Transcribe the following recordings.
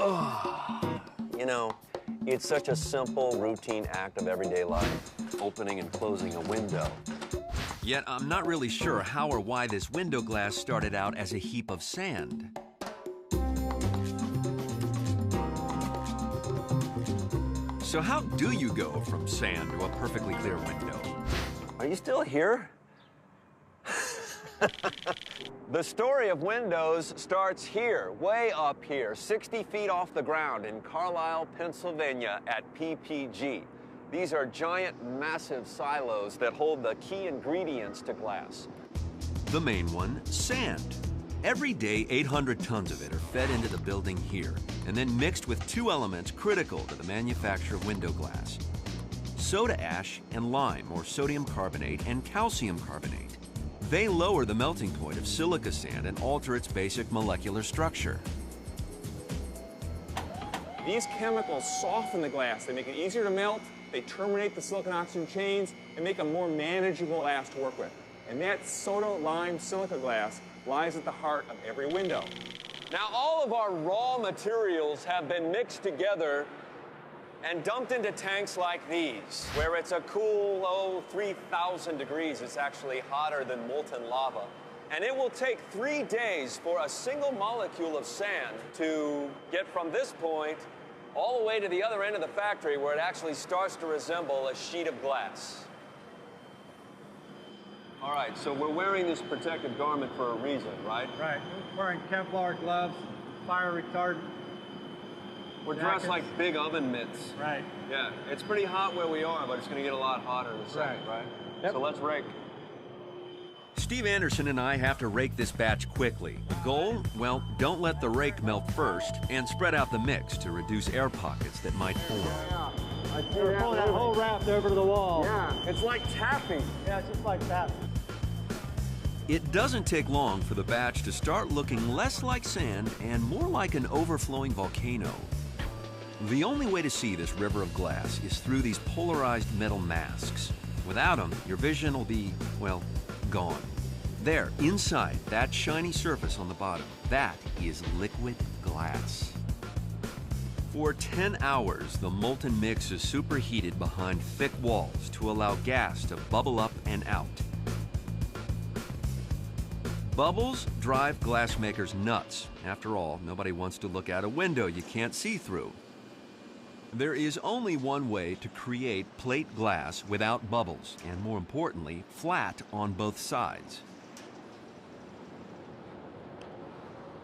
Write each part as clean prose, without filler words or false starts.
You know, it's such a simple, routine act of everyday life, opening and closing a window. Yet I'm not really sure how or why this window glass started out as a heap of sand. So how do you go from sand to a perfectly clear window? Are you still here? The story of windows starts here, way up here, 60 feet off the ground in Carlisle, Pennsylvania at PPG. These are giant, massive silos that hold the key ingredients to glass. The main one, sand. Every day, 800 tons of it are fed into the building here, and then mixed with two elements critical to the manufacture of window glass: soda ash and lime, or sodium carbonate and calcium carbonate. They lower the melting point of silica sand and alter its basic molecular structure. These chemicals soften the glass. They make it easier to melt, they terminate the silicon-oxygen chains, and make a more manageable glass to work with. And that soda lime silica glass lies at the heart of every window. Now, all of our raw materials have been mixed together and dumped into tanks like these, where it's a cool, 3,000 degrees. It's actually hotter than molten lava. And it will take 3 days for a single molecule of sand to get from this point all the way to the other end of the factory, where it actually starts to resemble a sheet of glass. All right, so we're wearing this protective garment for a reason, right? Right. We're wearing Kevlar gloves, fire retardant. We're dressed like big oven mitts. Right. Yeah, it's pretty hot where we are, but it's going to get a lot hotter in a second, right? Yep. So let's rake. Steve Anderson and I have to rake this batch quickly. The goal? Well, don't let the rake melt first, and spread out the mix to reduce air pockets that might form. We're pulling that whole raft over to the wall. Yeah, it's like tapping. Yeah, it's just like that. It doesn't take long for the batch to start looking less like sand and more like an overflowing volcano. The only way to see this river of glass is through these polarized metal masks. Without them, your vision will be, well, gone. There, inside that shiny surface on the bottom, that is liquid glass. For 10 hours, the molten mix is superheated behind thick walls to allow gas to bubble up and out. Bubbles drive glassmakers nuts. After all, nobody wants to look out a window you can't see through. There is only one way to create plate glass without bubbles, and more importantly, flat on both sides.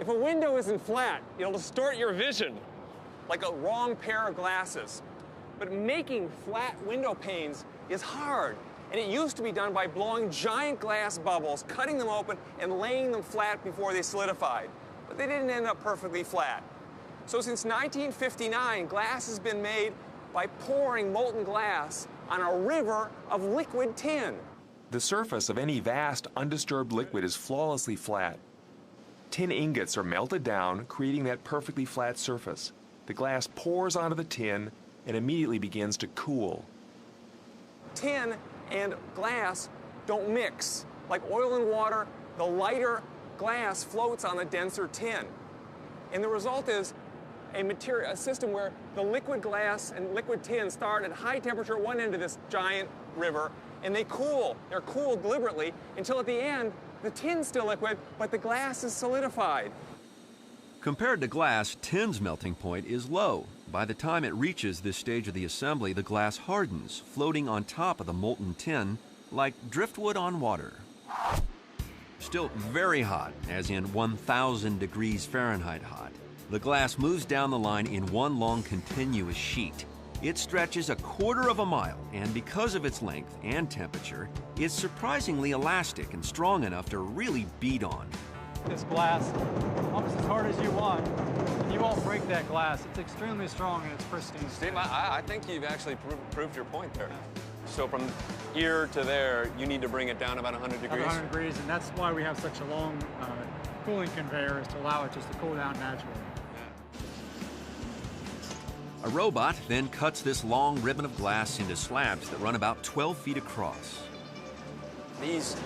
If a window isn't flat, it'll distort your vision, like a wrong pair of glasses. But making flat window panes is hard, and it used to be done by blowing giant glass bubbles, cutting them open, and laying them flat before they solidified. But they didn't end up perfectly flat. So since 1959, glass has been made by pouring molten glass on a river of liquid tin. The surface of any vast, undisturbed liquid is flawlessly flat. Tin ingots are melted down, creating that perfectly flat surface. The glass pours onto the tin and immediately begins to cool. Tin and glass don't mix. Like oil and water, the lighter glass floats on the denser tin. And the result is a system where the liquid glass and liquid tin start at high temperature at one end of this giant river, and they cool. They're cooled deliberately until at the end, the tin's still liquid, but the glass is solidified. Compared to glass, tin's melting point is low. By the time it reaches this stage of the assembly, the glass hardens, floating on top of the molten tin like driftwood on water. Still very hot, as in 1,000 degrees Fahrenheit hot. The glass moves down the line in one long continuous sheet. It stretches 1/4 of a mile, and because of its length and temperature, it's surprisingly elastic and strong enough to really beat on. This glass, almost as hard as you want, and you won't break that glass. It's extremely strong and it's pristine. Steve, I think you've actually proved your point there. So from here to there, you need to bring it down about 100 degrees? 100 degrees, and that's why we have such a long cooling conveyor, is to allow it just to cool down naturally. A robot then cuts this long ribbon of glass into slabs that run about 12 feet across. These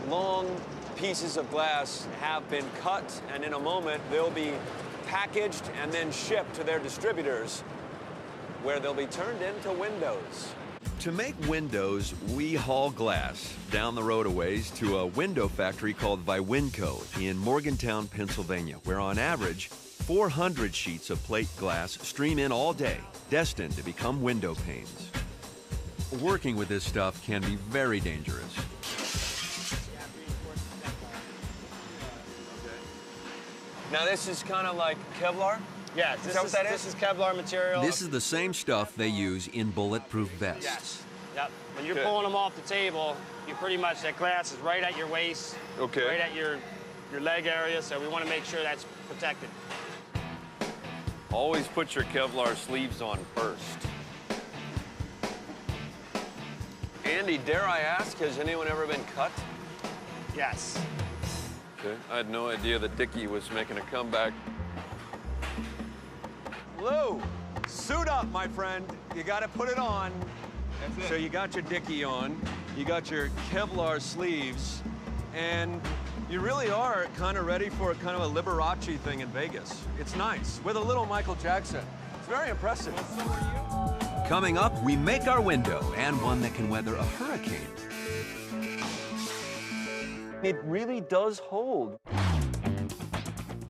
long pieces of glass have been cut, and in a moment they'll be packaged and then shipped to their distributors, where they'll be turned into windows. To make windows, we haul glass down the road a ways to a window factory called Viwinco in Morgantown, Pennsylvania, where on average, 400 sheets of plate glass stream in all day, destined to become window panes. Working with this stuff can be very dangerous. Now this is kind of like Kevlar? Yes, this is Kevlar material. This is the same stuff they use in bulletproof vests. Yes. Yep. When you're Good. pulling them off the table, you pretty much, that glass is right at your waist, Okay. right at your leg area, so we want to make sure that's protected. Always put your Kevlar sleeves on first. Andy, dare I ask, has anyone ever been cut? Yes. Okay. I had no idea that Dickie was making a comeback. Lou, suit up, my friend. You got to put it on. So you got your Dickie on, you got your Kevlar sleeves, and you really are kind of ready for a kind of a Liberace thing in Vegas. It's nice, with a little Michael Jackson. It's very impressive. Coming up, we make our window, and one that can weather a hurricane. It really does hold.